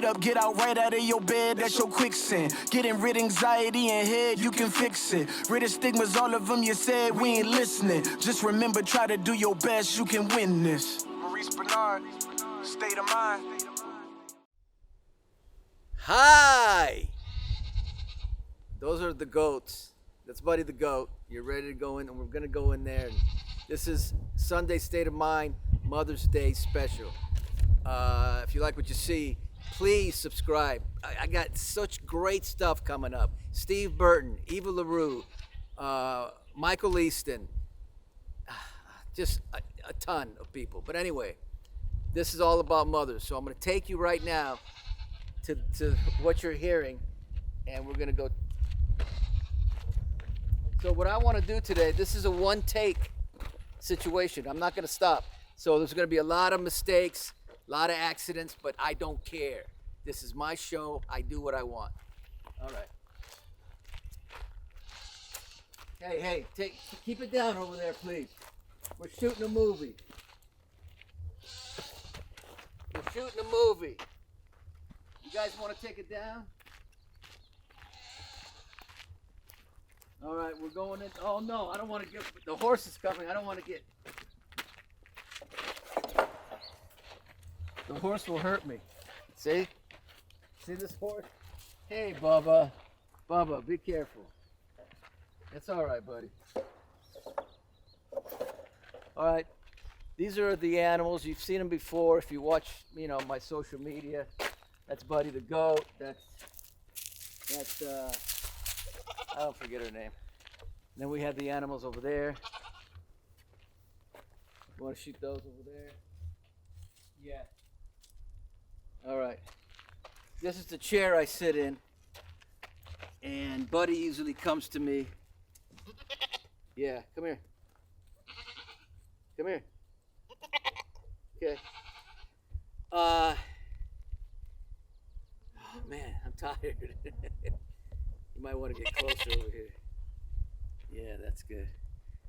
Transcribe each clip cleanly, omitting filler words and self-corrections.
up, get out right out of your bed, that's your quicksand. Getting rid anxiety and head, you can fix it. Rid of stigmas, all of them you said, we ain't listening. Just remember, try to do your best, you can win this. Maurice Benard, State of Mind. Hi! Those are the goats. That's Buddy the Goat. You're ready to go in, and we're going to go in there. This is Sunday State of Mind, Mother's Day special. If you like what you see, please subscribe. I got such great stuff coming up. Steve Burton, Eva LaRue, Michael Easton, just a ton of people. But anyway, this is all about mothers. So I'm going to take you right now to what you're hearing, and we're going to go. So what I want to do today, this is a one-take situation. I'm not going to stop. So there's going to be a lot of mistakes, a lot of accidents, but I don't care. This is my show. I do what I want. All right. Hey, keep it down over there, please. We're shooting a movie. We're shooting a movie. You guys want to take it down? All right, we're going in. Oh no, I don't want to get. The horse is coming. I don't want to get. The horse will hurt me. See this horse? Hey, Bubba. Bubba, be careful. It's all right, buddy. All right, these are the animals. You've seen them before if you watch, my social media. That's Buddy the Goat. That's I don't forget her name. And then we have the animals over there. You want to shoot those over there? Yeah. All right. This is the chair I sit in. And Buddy usually comes to me. Yeah, come here. Come here. Okay. Oh man, I'm tired. You might want to get closer over here. Yeah, that's good.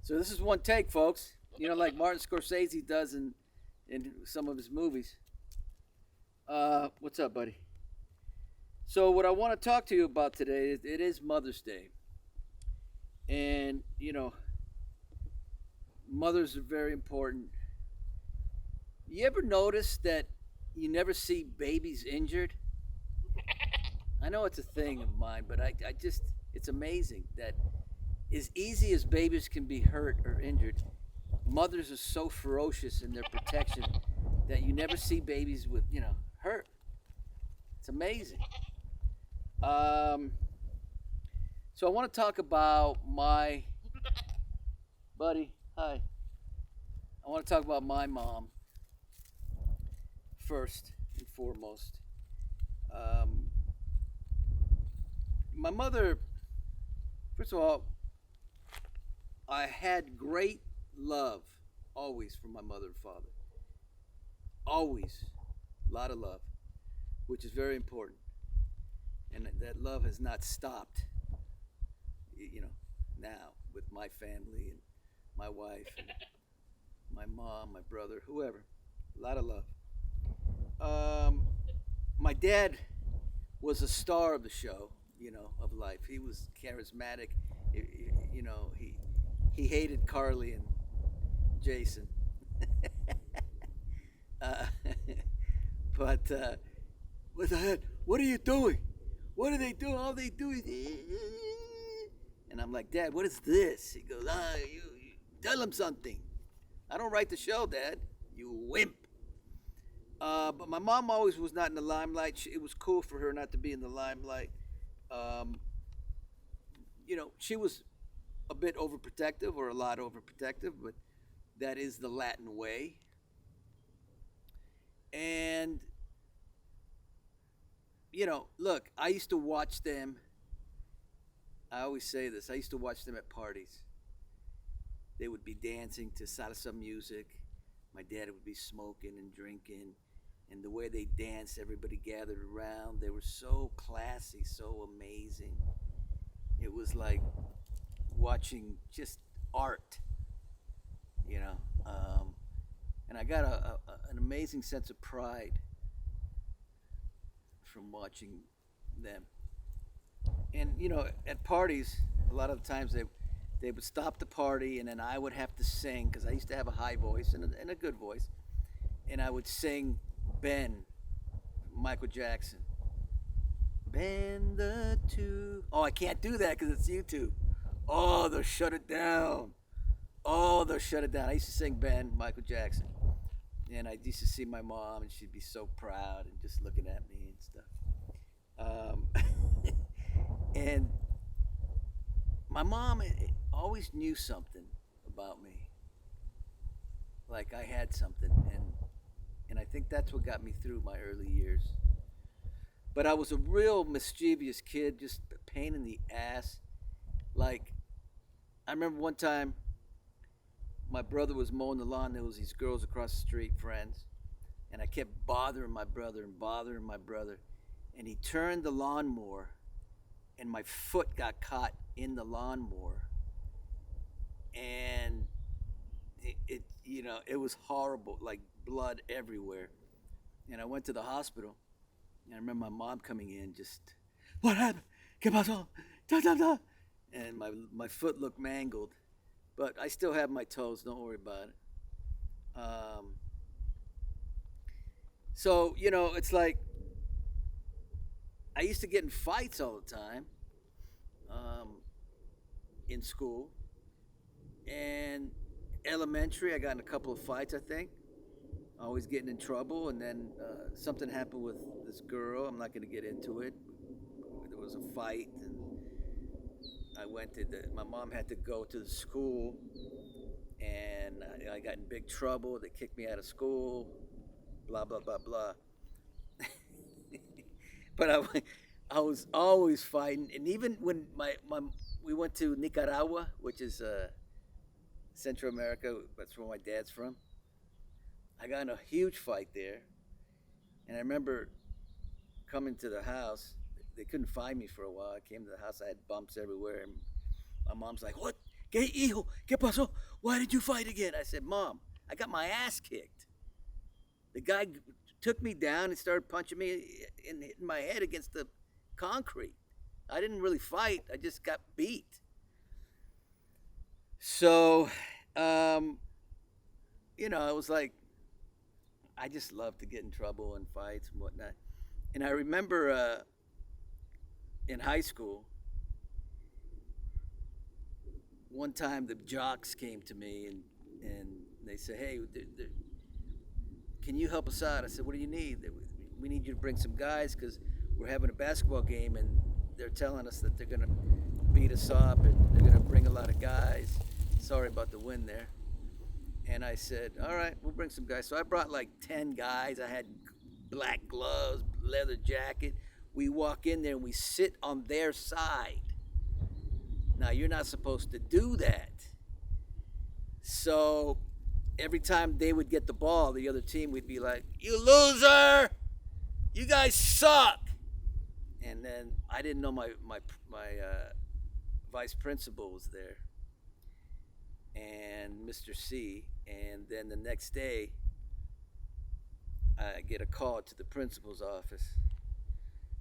So this is one take, folks. Like Martin Scorsese does in some of his movies. What's up, buddy? So what I want to talk to you about today is it is Mother's Day. And, mothers are very important. You ever notice that you never see babies injured? I know it's a thing of mine, but I just, it's amazing that as easy as babies can be hurt or injured, mothers are so ferocious in their protection that you never see babies with, hurt. It's amazing. So I want to talk about my, buddy, hi. I want to talk about my mom first and foremost. My mother, first of all, I had great love always from my mother and father. Always. A lot of love, which is very important. And that love has not stopped, now with my family and my wife and my mom, my brother, whoever. A lot of love. My dad was a star of the show, of life. He was charismatic. He hated Carly and Jason. But what are you doing? What are they doing? All they do is, and I'm like, Dad, what is this? He goes, you tell him something. I don't write the show, Dad. You wimp. But my mom always was not in the limelight. It was cool for her not to be in the limelight. She was a bit overprotective, or a lot overprotective, but that is the Latin way. And, look, I used to watch them. I always say this. I used to watch them at parties. They would be dancing to salsa music. My dad would be smoking and drinking. And the way they danced, everybody gathered around. They were so classy, so amazing. It was like watching just art, And I got an amazing sense of pride from watching them. And at parties, a lot of the times they would stop the party, and then I would have to sing because I used to have a high voice and a good voice, and I would sing Ben, Michael Jackson. Ben the two. Oh, I can't do that because it's YouTube. Oh, they'll shut it down. Oh, they'll shut it down. I used to sing Ben, Michael Jackson. And I used to see my mom, and she'd be so proud and just looking at me and stuff. And my mom always knew something about me. Like I had something. And I think that's what got me through my early years. But I was a real mischievous kid, just a pain in the ass. Like, I remember one time my brother was mowing the lawn. There was these girls across the street, friends. And I kept bothering my brother. And he turned the lawnmower, and my foot got caught in the lawnmower. And it was horrible, like blood everywhere. And I went to the hospital. And I remember my mom coming in, just, what happened? ¿Qué pasó? Da, da, da. And my foot looked mangled. But I still have my toes, don't worry about it. So, it's like, I used to get in fights all the time in school. And elementary, I got in a couple of fights, I think. Always getting in trouble, and then something happened with this girl. I'm not going to get into it. There was a fight, and my mom had to go to the school, and I got in big trouble. They kicked me out of school, blah, blah, blah, blah. But I was always fighting, and even when we went to Nicaragua, which is Central America, that's where my dad's from, I got in a huge fight there. And I remember coming to the house. They couldn't find me for a while. I came to the house. I had bumps everywhere. And my mom's like, what? ¿Qué hijo? ¿Qué pasó? Why did you fight again? I said, Mom, I got my ass kicked. The guy took me down and started punching me and hitting my head against the concrete. I didn't really fight. I just got beat. So, it was like, I just love to get in trouble and fights and whatnot. And I remember in high school, one time the jocks came to me and they said, hey, can you help us out? I said, what do you need? We need you to bring some guys because we're having a basketball game and they're telling us that they're going to beat us up and they're going to bring a lot of guys. Sorry about the wind there. And I said, all right, we'll bring some guys. So I brought like 10 guys. I had black gloves, leather jacket. We walk in there and we sit on their side. Now, you're not supposed to do that. So every time they would get the ball, the other team would be like, you loser! You guys suck! And then I didn't know my vice principal was there. And Mr. C. And then the next day, I get a call to the principal's office.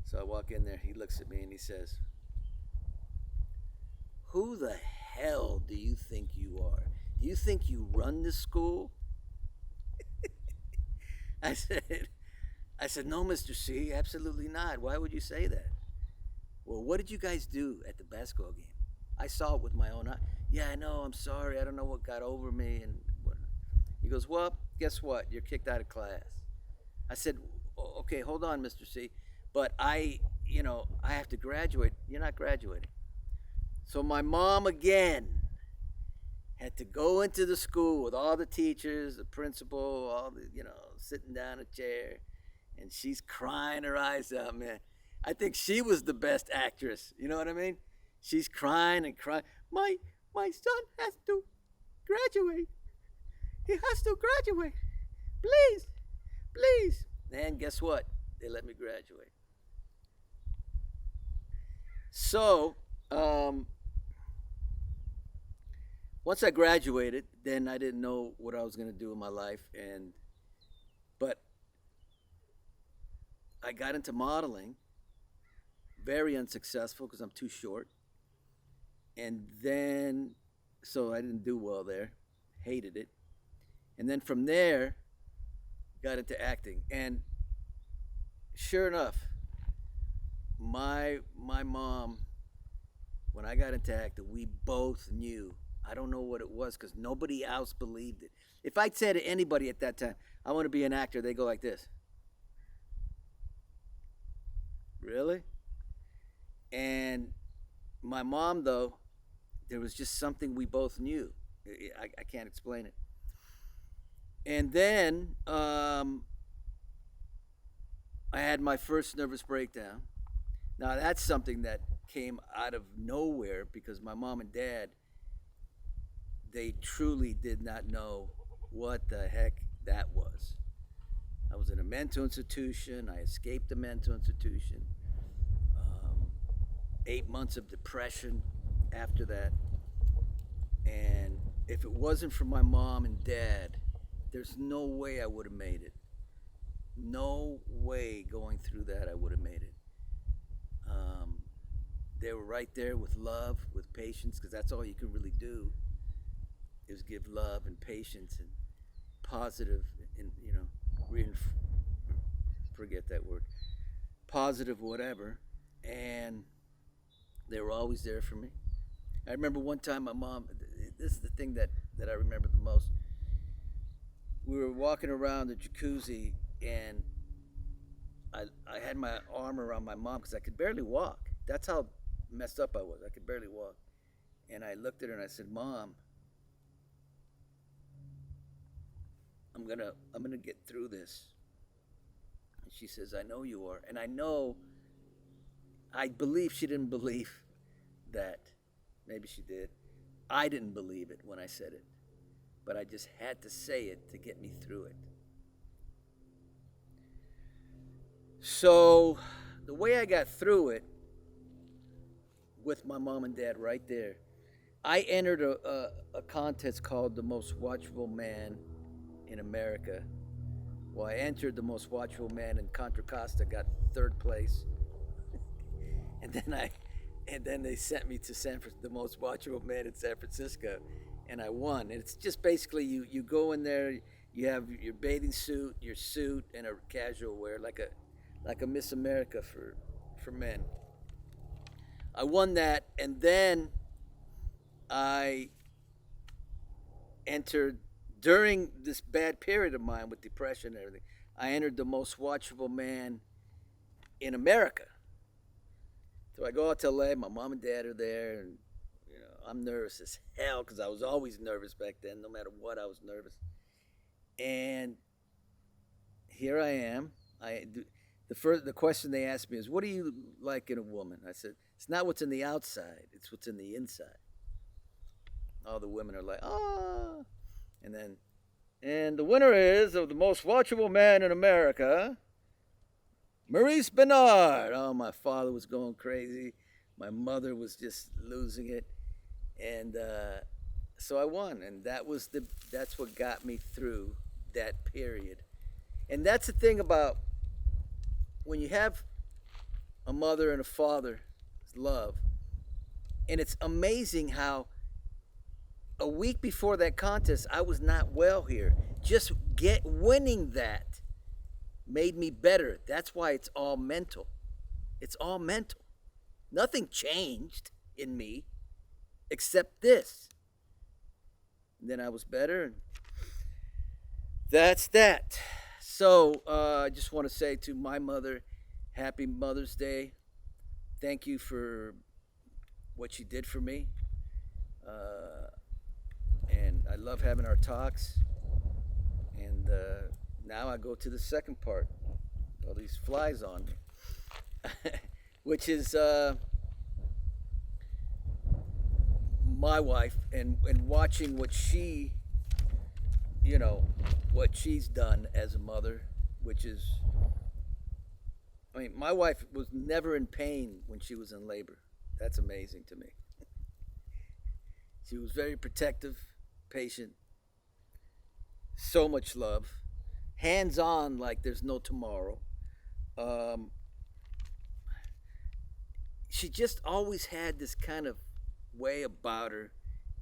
So I walk in there, he looks at me and he says, who the hell do you think you are? Do you think you run this school? I said, no, Mr. C, absolutely not. Why would you say that? Well, what did you guys do at the basketball game? I saw it with my own eyes. Yeah, I know, I'm sorry. I don't know what got over me and whatnot. He goes, well, guess what? You're kicked out of class. I said, okay, hold on, Mr. C. But I have to graduate. You're not graduating. So my mom again had to go into the school with all the teachers, the principal, all the, sitting down in a chair. And she's crying her eyes out, man. I think she was the best actress. You know what I mean? She's crying and crying. My son has to graduate. He has to graduate. Please, please. And guess what? They let me graduate. So, once I graduated, then I didn't know what I was going to do in my life. But I got into modeling, very unsuccessful because I'm too short. And then, so I didn't do well there, hated it. And then from there, got into acting. And sure enough, my mom, when I got into acting, we both knew. I don't know what it was because nobody else believed it. If I'd said to anybody at that time, I want to be an actor, they go like this. Really? And my mom, though, there was just something we both knew. I can't explain it. And then I had my first nervous breakdown. Now, that's something that came out of nowhere because my mom and dad, they truly did not know what the heck that was. I was in a mental institution. I escaped the mental institution. 8 months of depression after that. And if it wasn't for my mom and dad, there's no way I would have made it. No way going through that I would have made it. They were right there with love, with patience, because that's all you can really do is give love and patience and positive, and forget that word, positive whatever. And they were always there for me. I remember one time my mom, this is the thing that I remember the most. We were walking around the jacuzzi and I had my arm around my mom because I could barely walk. That's how messed up I was. I could barely walk. And I looked at her and I said, Mom, I'm gonna get through this. And she says, I know you are. And I believe she didn't believe that. Maybe she did. I didn't believe it when I said it. But I just had to say it to get me through it. So the way I got through it with my mom and dad right there, I entered a contest called the Most Watchable Man in America. Well, I entered the Most Watchable Man in Contra Costa, got third place. And then they sent me to the Most Watchable Man in San Francisco, and I won. And it's just basically you go in there, you have your bathing suit, your suit, and a casual wear, like a Miss America for men. I won that, and then I entered, during this bad period of mine with depression and everything, I entered the Most Watchable Man in America. So I go out to LA, my mom and dad are there, and I'm nervous as hell because I was always nervous back then. No matter what, I was nervous. And here I am. The question they asked me is, what do you like in a woman? I said, it's not what's in the outside, it's what's in the inside. All the women are like, ah. And the winner is of the Most Watchable Man in America, MAURICE BENARD. Oh, my father was going crazy. My mother was just losing it. And so I won. And that's what got me through that period. And that's the thing about when you have a mother and a father's love. And it's amazing how a week before that contest, I was not well here. Just winning that made me better. That's why it's all mental. It's all mental. Nothing changed in me except this. And then I was better, and that's that. So I just want to say to my mother, happy Mother's Day. Thank you for what she did for me. And I love having our talks. And now I go to the second part. All these flies on me. Which is my wife and watching what she, what she's done as a mother, which is, my wife was never in pain when she was in labor. That's amazing to me. She was very protective, patient, so much love, hands-on like there's no tomorrow. Um, she just always had this kind of way about her,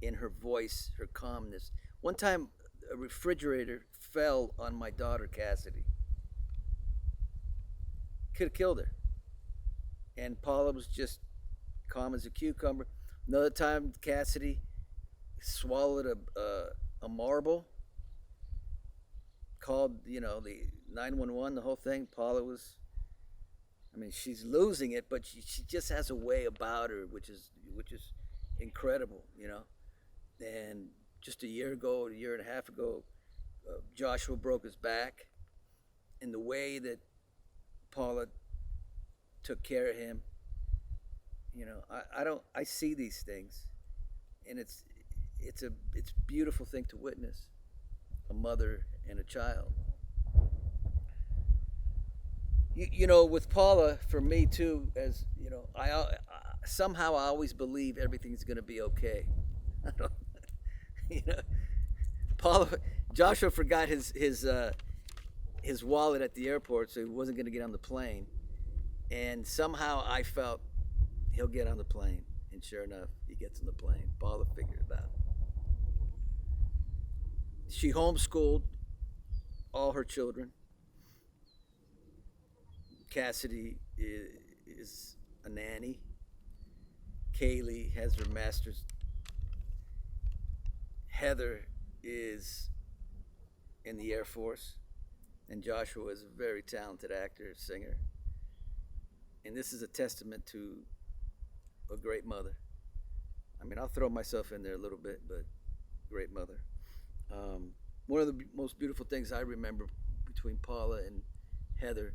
in her voice, her calmness. One time, a refrigerator fell on my daughter Cassidy. Could have killed her. And Paula was just calm as a cucumber. Another time, Cassidy swallowed a marble. Called, the 911, the whole thing. Paula was, I mean, she's losing it, but she just has a way about her, which is incredible, And just a year and a half ago, Joshua broke his back, and the way that Paula took care of him, I see these things, and it's a beautiful thing to witness, a mother and a child. With Paula, for me too, as I somehow I always believe everything's going to be okay. I don't, you know, Paula, Joshua forgot his wallet at the airport, so he wasn't going to get on the plane, and somehow I felt he'll get on the plane, and sure enough, he gets on the plane. Paula figured it out. She homeschooled all her children. Cassidy is a nanny. Kaylee has her master's. Heather is in the Air Force. And Joshua is a very talented actor, singer. And this is a testament to a great mother. I mean, I'll throw myself in there a little bit, but great mother. One of the most beautiful things I remember between Paula and Heather,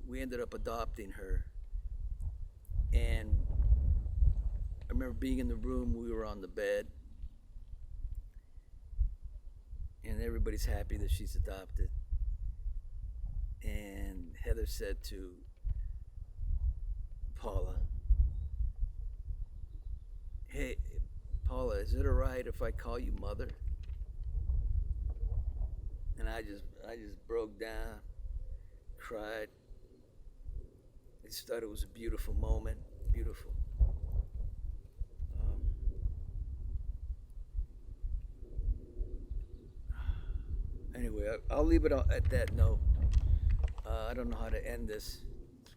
we ended up adopting her. And I remember being in the room, we were on the bed, and everybody's happy that she's adopted. And Heather said to Paula, "Hey, Paula, is it all right if I call you mother?" And I just broke down, cried. I just thought it was a beautiful moment, beautiful. Anyway, I'll leave it at that note. I don't know how to end this.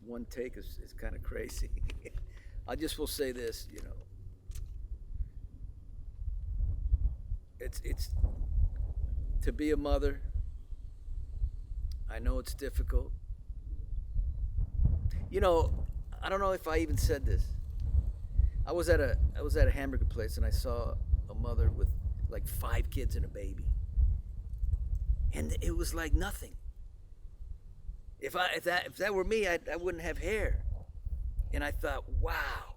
One take is kind of crazy. I just will say this, it's to be a mother. I know it's difficult. I don't know if I even said this. I was at a hamburger place, and I saw a mother with like 5 kids and a baby, and it was like nothing. If that were me, I wouldn't have hair. And I thought, wow,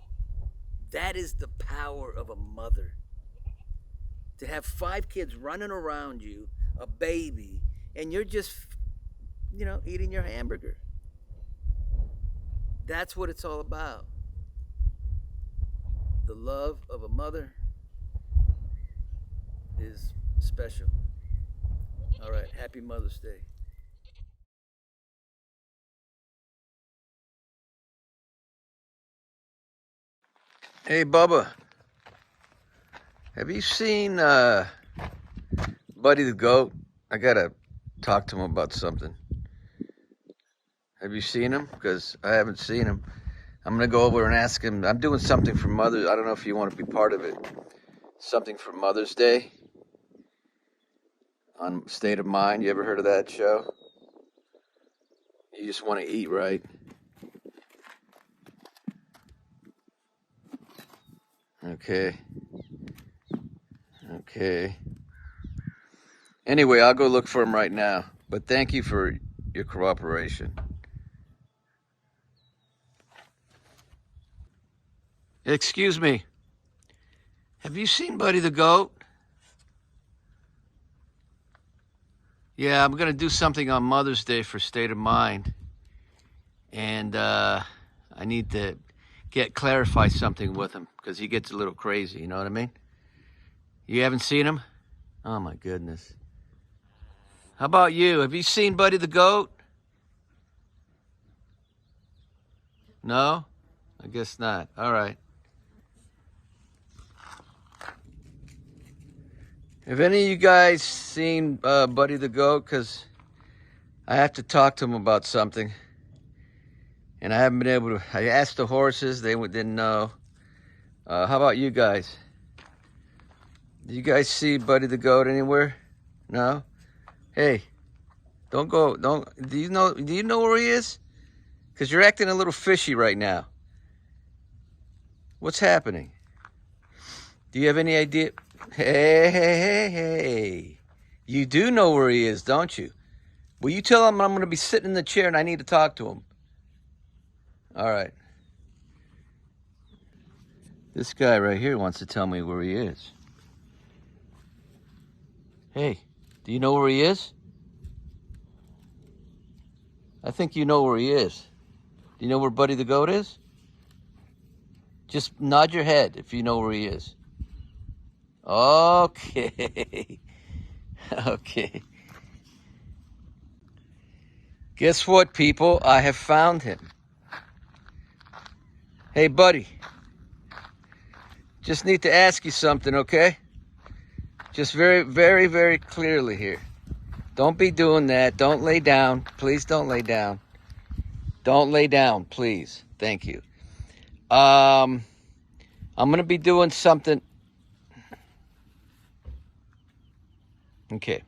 that is the power of a mother. To have 5 kids running around you, a baby, and you're just, eating your hamburger. That's what it's all about. The love of a mother is special. All right, happy Mother's Day. Hey, Bubba, have you seen Buddy the Goat? I gotta talk to him about something. Have you seen him? Because I haven't seen him. I'm gonna go over and ask him. I'm doing something for Mother's. I don't know if you want to be part of it. Something for Mother's Day on State of Mind. You ever heard of that show? You just want to eat, right? Okay. Anyway, I'll go look for him right now. But thank you for your cooperation. Excuse me. Have you seen Buddy the Goat? Yeah, I'm going to do something on Mother's Day for State of Mind. And I need to clarify something with him because he gets a little crazy, you know what I mean? You haven't seen him? Oh my goodness. How about you? Have you seen Buddy the Goat? No? I guess not. All right. Have any of you guys seen Buddy the Goat? Because I have to talk to him about something. And I haven't been able to. I asked the horses. They didn't know. How about you guys? Do you guys see Buddy the Goat anywhere? No? Hey, don't go. Don't. Do you know where he is? Because you're acting a little fishy right now. What's happening? Do you have any idea? Hey. You do know where he is, don't you? Will you tell him I'm going to be sitting in the chair and I need to talk to him? All right. This guy right here wants to tell me where he is. Hey, do you know where he is? I think you know where he is. Do you know where Buddy the Goat is? Just nod your head if you know where he is. Okay. Okay. Guess what, people? I have found him. Hey, buddy. Just need to ask you something, okay? Just very, very, very clearly here. Don't be doing that. Don't lay down. Please don't lay down. Don't lay down, please. Thank you. I'm going to be doing something. Okay.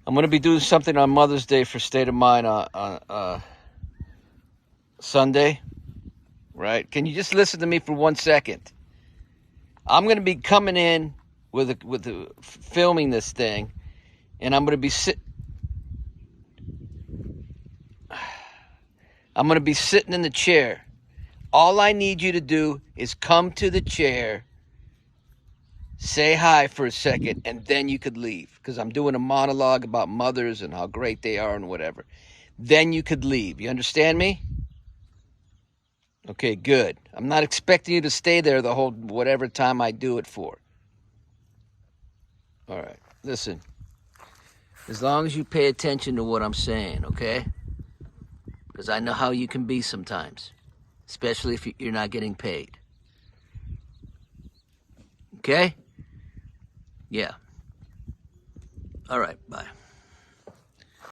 I'm going to be doing something on Mother's Day for State of Mind on Sunday. Right? Can you just listen to me for 1 second? I'm going to be coming in with filming this thing, and I'm going to be sitting in the chair. All I need you to do is come to the chair, say hi for a second, and then you could leave. Because I'm doing a monologue about mothers and how great they are and whatever. Then you could leave. You understand me? Okay, good. I'm not expecting you to stay there the whole whatever time I do it for. All right, listen. As long as you pay attention to what I'm saying, okay? Because I know how you can be sometimes. Especially if you're not getting paid. Okay? Yeah. All right, bye.